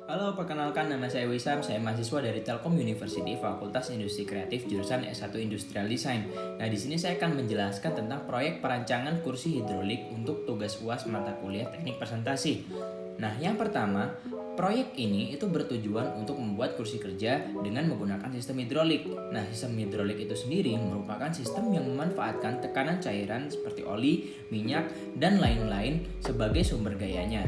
Halo, perkenalkan nama saya Wisam, saya mahasiswa dari Telkom University, Fakultas Industri Kreatif, jurusan S1 Industrial Design. Nah, di sini saya akan menjelaskan tentang proyek perancangan kursi hidrolik untuk tugas UAS mata kuliah Teknik Presentasi. Nah, yang pertama, proyek ini itu bertujuan untuk membuat kursi kerja dengan menggunakan sistem hidrolik. Nah, sistem hidrolik itu sendiri merupakan sistem yang memanfaatkan tekanan cairan seperti oli, minyak, dan lain-lain sebagai sumber gayanya.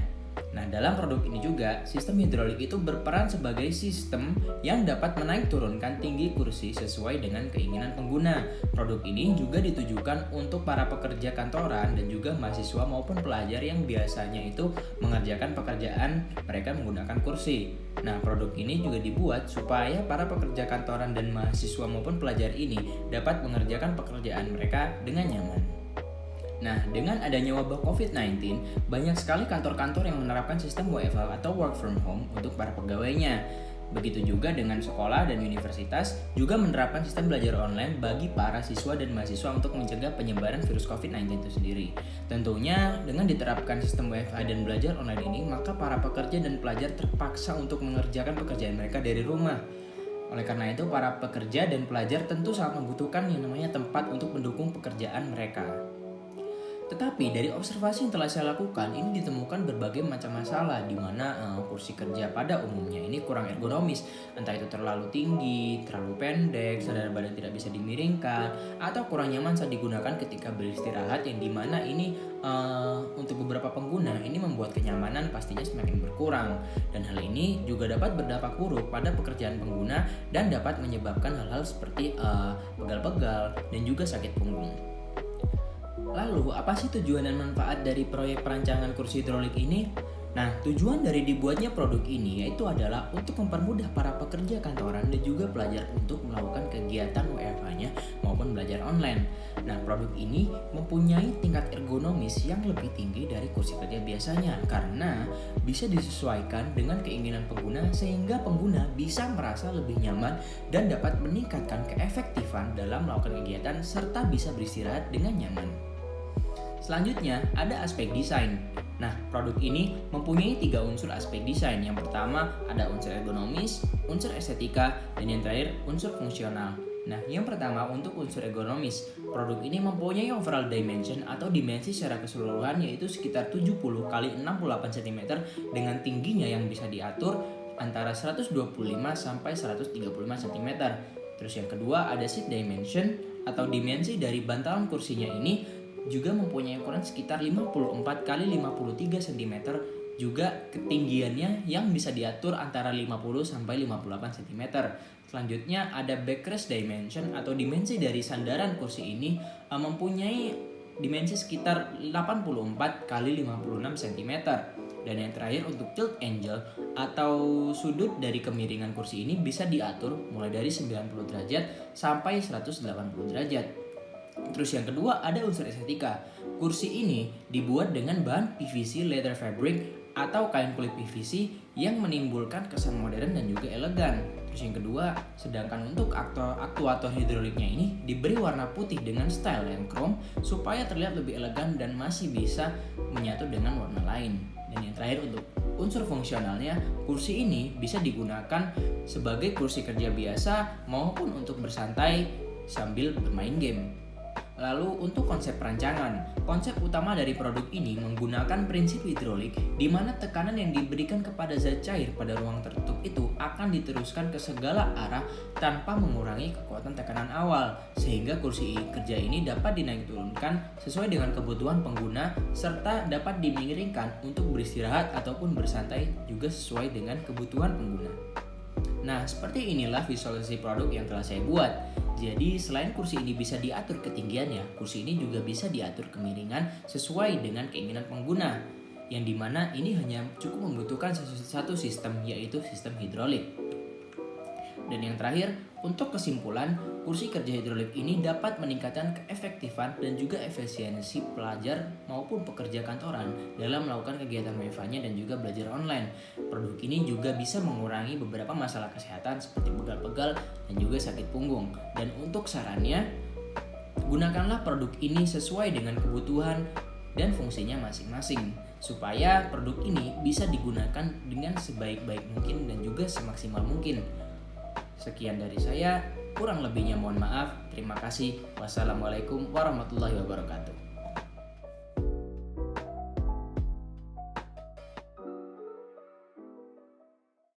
Nah, dalam produk ini juga, sistem hidrolik itu berperan sebagai sistem yang dapat menaik turunkan tinggi kursi sesuai dengan keinginan pengguna. Produk ini juga ditujukan untuk para pekerja kantoran dan juga mahasiswa maupun pelajar yang biasanya itu mengerjakan pekerjaan mereka menggunakan kursi. Nah, produk ini juga dibuat supaya para pekerja kantoran dan mahasiswa maupun pelajar ini dapat mengerjakan pekerjaan mereka dengan nyaman. Nah, dengan adanya wabah COVID-19, banyak sekali kantor-kantor yang menerapkan sistem WFH atau work from home untuk para pegawainya. Begitu juga dengan sekolah dan universitas juga menerapkan sistem belajar online bagi para siswa dan mahasiswa untuk mencegah penyebaran virus COVID-19 itu sendiri. Tentunya dengan diterapkan sistem WFH dan belajar online ini, maka para pekerja dan pelajar terpaksa untuk mengerjakan pekerjaan mereka dari rumah. Oleh karena itu, para pekerja dan pelajar tentu sangat membutuhkan yang namanya tempat untuk mendukung pekerjaan mereka. Tetapi dari observasi yang telah saya lakukan, ini ditemukan berbagai macam masalah di mana kursi kerja pada umumnya ini kurang ergonomis, entah itu terlalu tinggi, terlalu pendek, sadar badan tidak bisa dimiringkan, atau kurang nyaman saat digunakan ketika beristirahat, yang dimana ini untuk beberapa pengguna ini membuat kenyamanan pastinya semakin berkurang, dan hal ini juga dapat berdampak buruk pada pekerjaan pengguna dan dapat menyebabkan hal-hal seperti pegal-pegal dan juga sakit punggung. Lalu, apa sih tujuan dan manfaat dari proyek perancangan kursi hidrolik ini? Nah, tujuan dari dibuatnya produk ini yaitu adalah untuk mempermudah para pekerja kantoran dan juga pelajar untuk melakukan kegiatan WFH-nya maupun belajar online. Nah, produk ini mempunyai tingkat ergonomis yang lebih tinggi dari kursi kerja biasanya karena bisa disesuaikan dengan keinginan pengguna sehingga pengguna bisa merasa lebih nyaman dan dapat meningkatkan keefektifan dalam melakukan kegiatan serta bisa beristirahat dengan nyaman. Selanjutnya, ada aspek desain. Nah, produk ini mempunyai 3 unsur aspek desain. Yang pertama, ada unsur ergonomis, unsur estetika, dan yang terakhir, unsur fungsional. Nah, yang pertama untuk unsur ergonomis. Produk ini mempunyai overall dimension atau dimensi secara keseluruhan yaitu sekitar 70 x 68 cm dengan tingginya yang bisa diatur antara 125 sampai 135 cm. Terus yang kedua, ada seat dimension atau dimensi dari bantalan kursinya ini juga mempunyai ukuran sekitar 54 x 53 cm, juga ketinggiannya yang bisa diatur antara 50 sampai 58 cm. Selanjutnya ada backrest dimension atau dimensi dari sandaran kursi ini mempunyai dimensi sekitar 84 x 56 cm. Dan yang terakhir untuk tilt angle atau sudut dari kemiringan kursi ini bisa diatur mulai dari 90 derajat sampai 180 derajat. Terus yang kedua ada unsur estetika. Kursi ini dibuat dengan bahan PVC leather fabric atau kain kulit PVC yang menimbulkan kesan modern dan juga elegan. Terus yang kedua, sedangkan untuk aktuator hidroliknya ini diberi warna putih dengan style yang chrome supaya terlihat lebih elegan dan masih bisa menyatu dengan warna lain. Dan yang terakhir untuk unsur fungsionalnya, kursi ini bisa digunakan sebagai kursi kerja biasa maupun untuk bersantai sambil bermain game. Lalu untuk konsep perancangan, konsep utama dari produk ini menggunakan prinsip hidrolik di mana tekanan yang diberikan kepada zat cair pada ruang tertutup itu akan diteruskan ke segala arah tanpa mengurangi kekuatan tekanan awal sehingga kursi kerja ini dapat dinaik turunkan sesuai dengan kebutuhan pengguna serta dapat dimiringkan untuk beristirahat ataupun bersantai juga sesuai dengan kebutuhan pengguna. Nah, seperti inilah visualisasi produk yang telah saya buat. Jadi, selain kursi ini bisa diatur ketinggiannya, kursi ini juga bisa diatur kemiringan sesuai dengan keinginan pengguna. Yang dimana ini hanya cukup membutuhkan satu sistem, yaitu sistem hidrolik. Dan yang terakhir, untuk kesimpulan, kursi kerja hidrolik ini dapat meningkatkan keefektifan dan juga efisiensi pelajar maupun pekerja kantoran dalam melakukan kegiatan WFH-nya dan juga belajar online. Produk ini juga bisa mengurangi beberapa masalah kesehatan seperti pegal-pegal dan juga sakit punggung. Dan untuk sarannya, gunakanlah produk ini sesuai dengan kebutuhan dan fungsinya masing-masing. supaya produk ini bisa digunakan dengan sebaik-baik mungkin dan juga semaksimal mungkin. Sekian dari saya, kurang lebihnya mohon maaf. Terima kasih. Wassalamualaikum warahmatullahi wabarakatuh.